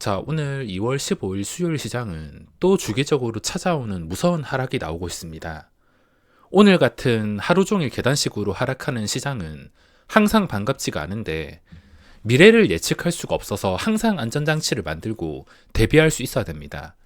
자, 오늘 2월 15일 수요일 시장은 또 주기적으로 찾아오는 무서운 하락이 나오고 있습니다. 오늘 같은 하루 종일 계단식으로 하락하는 시장은 항상 반갑지가 않은데 미래를 예측할 수가 없어서 항상 안전장치를 만들고 대비할 수 있어야 됩니다.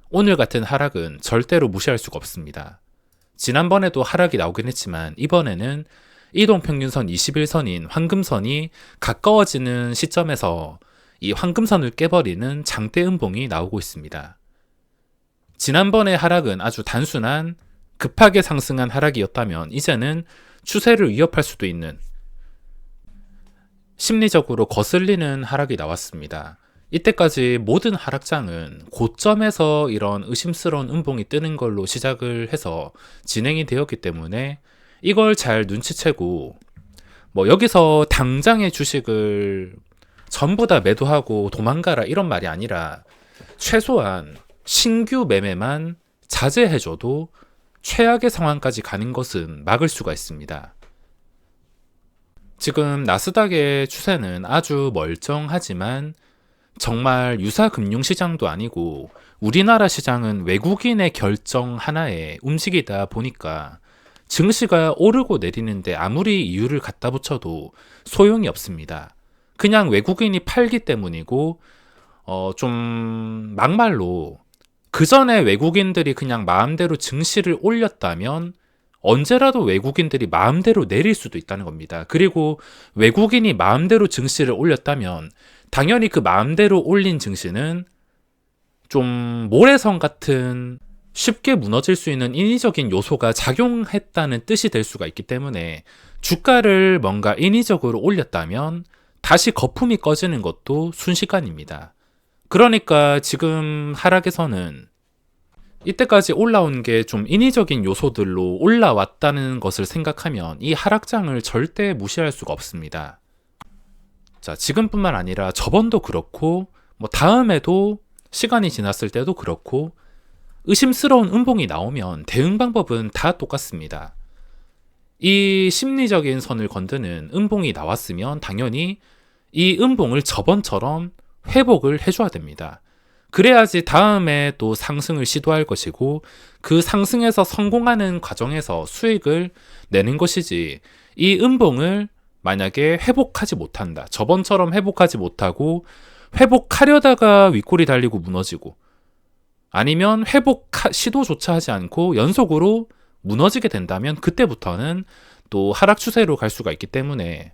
오늘 같은 하락은 절대로 무시할 수가 없습니다. 지난번에도 하락이 나오긴 했지만 이번에는 이동평균선 21선인 황금선이 가까워지는 시점에서 이 황금선을 깨버리는 장대 음봉이 나오고 있습니다. 지난번의 하락은 아주 단순한 급하게 상승한 하락이었다면 이제는 추세를 위협할 수도 있는 심리적으로 거슬리는 하락이 나왔습니다. 이때까지 모든 하락장은 고점에서 이런 의심스러운 음봉이 뜨는 걸로 시작을 해서 진행이 되었기 때문에 이걸 잘 눈치채고 여기서 당장의 주식을 전부 다 매도하고 도망가라 이런 말이 아니라 최소한 신규 매매만 자제해줘도 최악의 상황까지 가는 것은 막을 수가 있습니다. 지금 나스닥의 추세는 아주 멀쩡하지만 정말 유사 금융시장도 아니고 우리나라 시장은 외국인의 결정 하나에 움직이다 보니까 증시가 오르고 내리는데 아무리 이유를 갖다 붙여도 소용이 없습니다. 그냥 외국인이 팔기 때문이고 좀 막말로 그 전에 외국인들이 그냥 마음대로 증시를 올렸다면 언제라도 외국인들이 마음대로 내릴 수도 있다는 겁니다. 그리고 외국인이 마음대로 증시를 올렸다면 당연히 그 마음대로 올린 증시는 좀 모래성 같은 쉽게 무너질 수 있는 인위적인 요소가 작용했다는 뜻이 될 수가 있기 때문에 주가를 뭔가 인위적으로 올렸다면 다시 거품이 꺼지는 것도 순식간입니다. 그러니까 지금 하락에서는 이때까지 올라온 게 좀 인위적인 요소들로 올라왔다는 것을 생각하면 이 하락장을 절대 무시할 수가 없습니다. 자, 지금뿐만 아니라 저번도 그렇고 다음에도 시간이 지났을 때도 그렇고 의심스러운 음봉이 나오면 대응 방법은 다 똑같습니다. 이 심리적인 선을 건드는 음봉이 나왔으면 당연히 이 음봉을 저번처럼 회복을 해줘야 됩니다. 그래야지 다음에 또 상승을 시도할 것이고 그 상승에서 성공하는 과정에서 수익을 내는 것이지 이 음봉을 만약에 회복하지 못한다. 저번처럼 회복하지 못하고 회복하려다가 윗골이 달리고 무너지고 아니면 회복 시도조차 하지 않고 연속으로 무너지게 된다면 그때부터는 또 하락 추세로 갈 수가 있기 때문에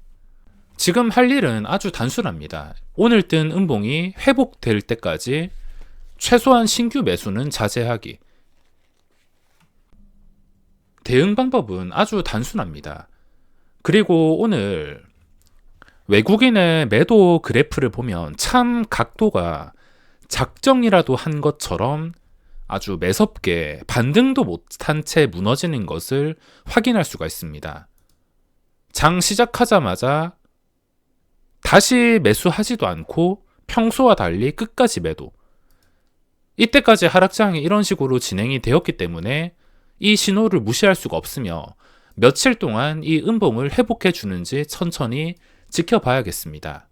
지금 할 일은 아주 단순합니다. 오늘 뜬 음봉이 회복될 때까지 최소한 신규 매수는 자제하기. 대응 방법은 아주 단순합니다. 그리고 오늘 외국인의 매도 그래프를 보면 참 각도가 작정이라도 한 것처럼 아주 매섭게 반등도 못한 채 무너지는 것을 확인할 수가 있습니다. 장 시작하자마자 다시 매수하지도 않고 평소와 달리 끝까지 매도. 이때까지 하락장이 이런 식으로 진행이 되었기 때문에 이 신호를 무시할 수가 없으며 며칠 동안 이 음봉을 회복해 주는지 천천히 지켜봐야겠습니다.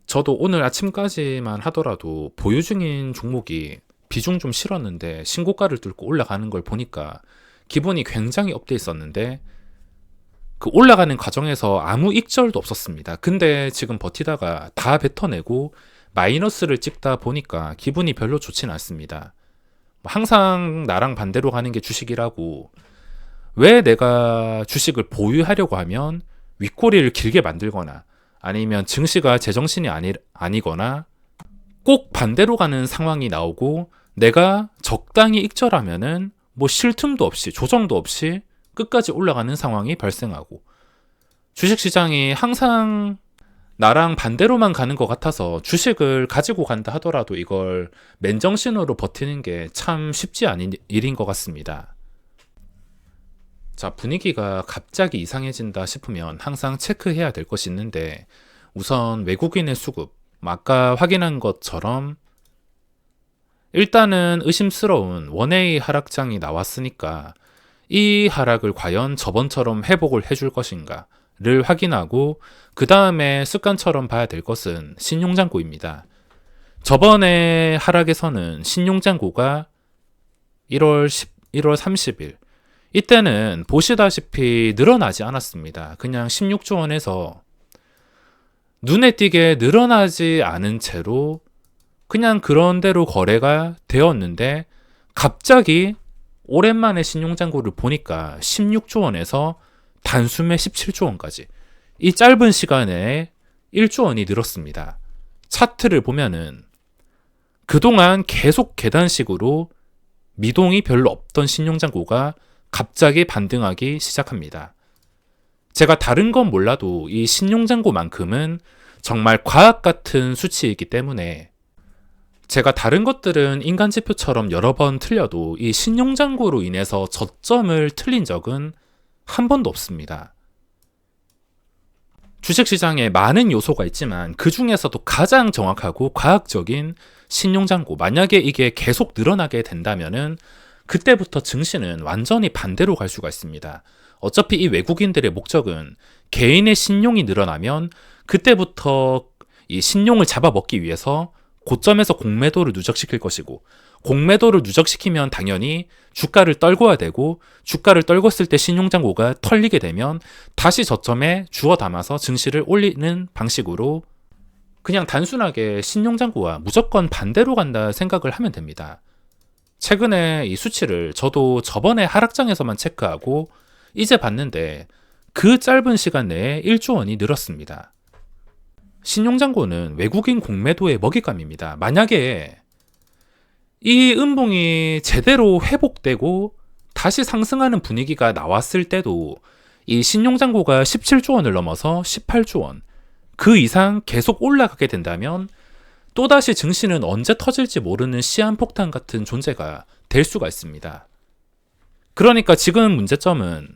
저도 오늘 아침까지만 하더라도 보유 중인 종목이 비중 좀 실었는데 신고가를 뚫고 올라가는 걸 보니까 기분이 굉장히 업돼 있었는데 그 올라가는 과정에서 아무 익절도 없었습니다. 근데 지금 버티다가 다 뱉어내고 마이너스를 찍다 보니까 기분이 별로 좋진 않습니다. 항상 나랑 반대로 가는 게 주식이라고 왜 내가 주식을 보유하려고 하면 윗꼬리를 길게 만들거나 아니면 증시가 제정신이 아니거나 꼭 반대로 가는 상황이 나오고 내가 적당히 익절하면은 쉴 틈도 없이 조정도 없이 끝까지 올라가는 상황이 발생하고 주식시장이 항상 나랑 반대로만 가는 것 같아서 주식을 가지고 간다 하더라도 이걸 맨정신으로 버티는 게 참 쉽지 않은 일인 것 같습니다. 자, 분위기가 갑자기 이상해진다 싶으면 항상 체크해야 될 것이 있는데 우선 외국인의 수급, 아까 확인한 것처럼 일단은 의심스러운 원웨이 하락장이 나왔으니까 이 하락을 과연 저번처럼 회복을 해줄 것인가를 확인하고 그 다음에 습관처럼 봐야 될 것은 신용장고입니다. 저번에 하락에서는 신용잔고가 1월 30일 이때는 보시다시피 늘어나지 않았습니다. 그냥 16조 원에서 눈에 띄게 늘어나지 않은 채로 그냥 그런 대로 거래가 되었는데 갑자기 오랜만에 신용잔고를 보니까 16조 원에서 단숨에 17조 원까지 이 짧은 시간에 1조 원이 늘었습니다. 차트를 보면은 그동안 계속 계단식으로 미동이 별로 없던 신용잔고가 갑자기 반등하기 시작합니다. 제가 다른 건 몰라도 이 신용잔고만큼은 정말 과학 같은 수치이기 때문에 제가 다른 것들은 인간지표처럼 여러 번 틀려도 이 신용잔고로 인해서 저점을 틀린 적은 한 번도 없습니다. 주식시장에 많은 요소가 있지만 그 중에서도 가장 정확하고 과학적인 신용잔고, 만약에 이게 계속 늘어나게 된다면은 그때부터 증시는 완전히 반대로 갈 수가 있습니다. 어차피 이 외국인들의 목적은 개인의 신용이 늘어나면 그때부터 이 신용을 잡아먹기 위해서 고점에서 공매도를 누적시킬 것이고, 공매도를 누적시키면 당연히 주가를 떨궈야 되고, 주가를 떨궜을 때 신용잔고가 털리게 되면 다시 저점에 주워 담아서 증시를 올리는 방식으로 그냥 단순하게 신용잔고와 무조건 반대로 간다 생각을 하면 됩니다. 최근에 이 수치를 저도 저번에 하락장에서만 체크하고 이제 봤는데 그 짧은 시간 내에 1조 원이 늘었습니다. 신용잔고는 외국인 공매도의 먹잇감입니다. 만약에 이 음봉이 제대로 회복되고 다시 상승하는 분위기가 나왔을 때도 이 신용잔고가 17조 원을 넘어서 18조 원, 그 이상 계속 올라가게 된다면 또다시 증시는 언제 터질지 모르는 시한폭탄 같은 존재가 될 수가 있습니다. 그러니까 지금 문제점은,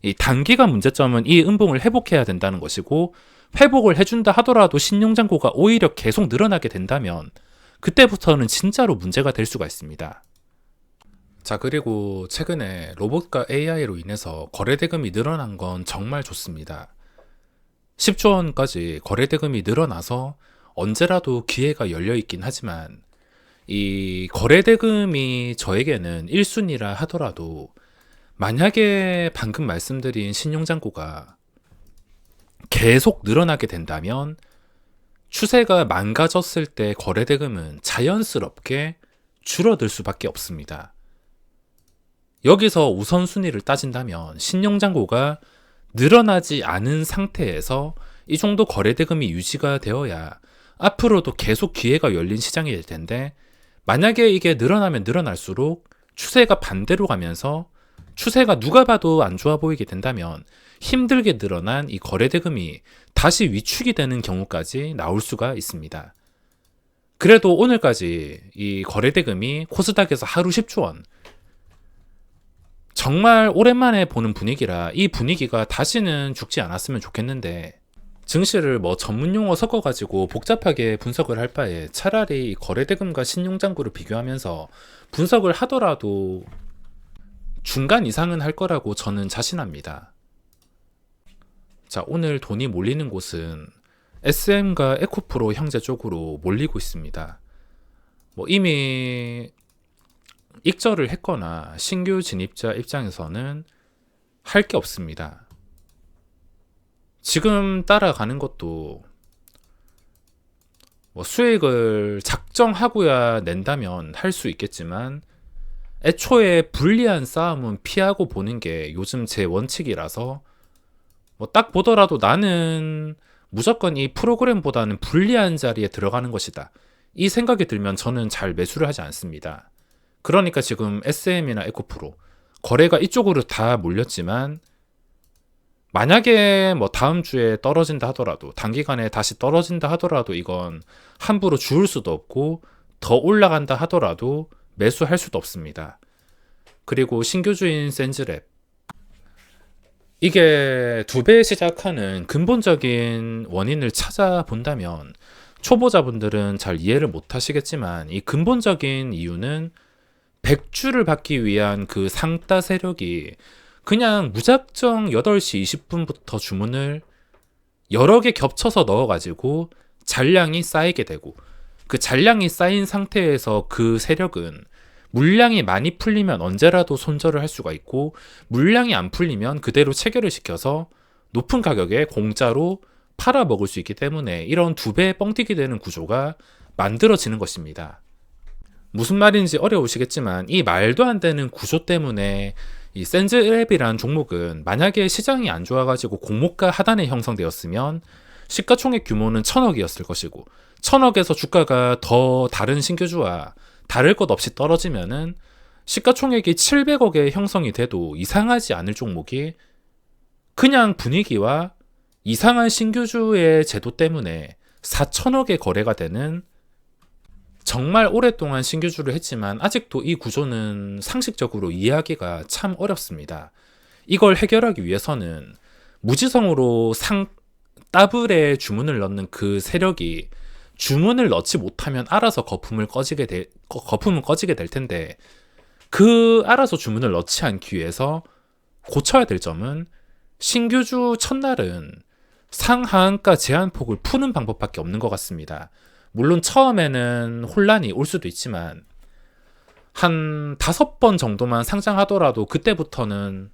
이 단기간 문제점은 이 음봉을 회복해야 된다는 것이고, 회복을 해준다 하더라도 신용잔고가 오히려 계속 늘어나게 된다면 그때부터는 진짜로 문제가 될 수가 있습니다. 자, 그리고 최근에 로봇과 AI로 인해서 거래대금이 늘어난 건 정말 좋습니다. 10조 원까지 거래대금이 늘어나서 언제라도 기회가 열려있긴 하지만 이 거래대금이 저에게는 1순위라 하더라도 만약에 방금 말씀드린 신용잔고가 계속 늘어나게 된다면 추세가 망가졌을 때 거래대금은 자연스럽게 줄어들 수밖에 없습니다. 여기서 우선순위를 따진다면 신용잔고가 늘어나지 않은 상태에서 이 정도 거래대금이 유지가 되어야 앞으로도 계속 기회가 열린 시장이 될 텐데, 만약에 이게 늘어나면 늘어날수록 추세가 반대로 가면서 추세가 누가 봐도 안 좋아 보이게 된다면 힘들게 늘어난 이 거래대금이 다시 위축이 되는 경우까지 나올 수가 있습니다. 그래도 오늘까지 이 거래대금이 코스닥에서 하루 10조 원, 정말 오랜만에 보는 분위기라 이 분위기가 다시는 죽지 않았으면 좋겠는데, 증시를 뭐 전문용어 섞어가지고 복잡하게 분석을 할 바에 차라리 거래대금과 신용잔고를 비교하면서 분석을 하더라도 중간 이상은 할 거라고 저는 자신합니다. 자, 오늘 돈이 몰리는 곳은 SM과 에코프로 형제 쪽으로 몰리고 있습니다. 뭐 이미 익절을 했거나 신규 진입자 입장에서는 할 게 없습니다. 지금 따라가는 것도 뭐 수익을 작정하고야 낸다면 할 수 있겠지만 애초에 불리한 싸움은 피하고 보는 게 요즘 제 원칙이라서 뭐 딱 보더라도 나는 무조건 이 프로그램보다는 불리한 자리에 들어가는 것이다, 이 생각이 들면 저는 잘 매수를 하지 않습니다. 그러니까 지금 SM이나 에코프로 거래가 이쪽으로 다 몰렸지만 만약에 뭐 다음 주에 떨어진다 하더라도, 단기간에 다시 떨어진다 하더라도 이건 함부로 주울 수도 없고 더 올라간다 하더라도 매수할 수도 없습니다. 그리고 신규주인 센즈랩, 이게 2배 시작하는 근본적인 원인을 찾아본다면 초보자분들은 잘 이해를 못 하시겠지만 이 근본적인 이유는 100주를 받기 위한 그 상따 세력이 그냥 무작정 8시 20분부터 주문을 여러 개 겹쳐서 넣어가지고 잔량이 쌓이게 되고, 그 잔량이 쌓인 상태에서 그 세력은 물량이 많이 풀리면 언제라도 손절을 할 수가 있고, 물량이 안 풀리면 그대로 체결을 시켜서 높은 가격에 공짜로 팔아먹을 수 있기 때문에 이런 두 배 뻥튀기 되는 구조가 만들어지는 것입니다. 무슨 말인지 어려우시겠지만 이 말도 안 되는 구조 때문에 이 샌즈랩이라는 종목은 만약에 시장이 안 좋아가지고 공모가 하단에 형성되었으면 시가총액 규모는 1000억이었을 것이고, 1000억에서 주가가 더 다른 신규주와 다를 것 없이 떨어지면은 시가총액이 700억에 형성이 돼도 이상하지 않을 종목이 그냥 분위기와 이상한 신규주의 제도 때문에 4000억에 거래가 되는, 정말 오랫동안 신규주를 했지만 아직도 이 구조는 상식적으로 이해하기가 참 어렵습니다. 이걸 해결하기 위해서는 무지성으로 더블에 주문을 넣는 그 세력이 주문을 넣지 못하면 알아서 거품은 꺼지게 될 텐데, 그 알아서 주문을 넣지 않기 위해서 고쳐야 될 점은 신규주 첫날은 상하한가 제한폭을 푸는 방법밖에 없는 것 같습니다. 물론 처음에는 혼란이 올 수도 있지만 한 5번 정도만 상장하더라도 그때부터는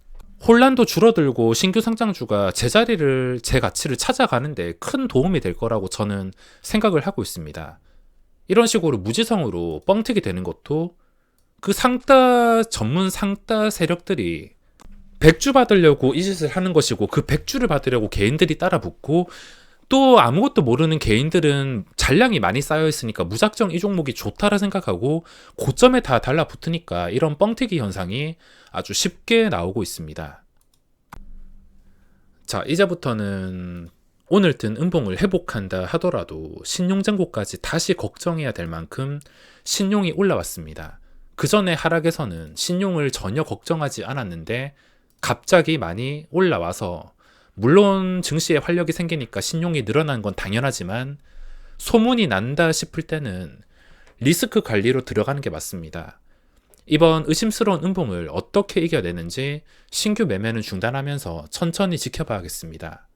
혼란도 줄어들고 신규 상장주가 제 가치를 찾아가는데 큰 도움이 될 거라고 저는 생각을 하고 있습니다. 이런 식으로 무지성으로 뻥튀기 되는 것도 그 전문 상따 세력들이 백주 받으려고 이 짓을 하는 것이고, 그 백주를 받으려고 개인들이 따라 붙고, 또 아무것도 모르는 개인들은 잔량이 많이 쌓여 있으니까 무작정 이 종목이 좋다라 생각하고 고점에 다 달라붙으니까 이런 뻥튀기 현상이 아주 쉽게 나오고 있습니다. 자, 이제부터는 오늘 뜬 음봉을 회복한다 하더라도 신용잔고까지 다시 걱정해야 될 만큼 신용이 올라왔습니다. 그 전에 하락에서는 신용을 전혀 걱정하지 않았는데 갑자기 많이 올라와서, 물론 증시에 활력이 생기니까 신용이 늘어난 건 당연하지만 소문이 난다 싶을 때는 리스크 관리로 들어가는 게 맞습니다. 이번 의심스러운 음봉을 어떻게 이겨내는지 신규 매매는 중단하면서 천천히 지켜봐야겠습니다.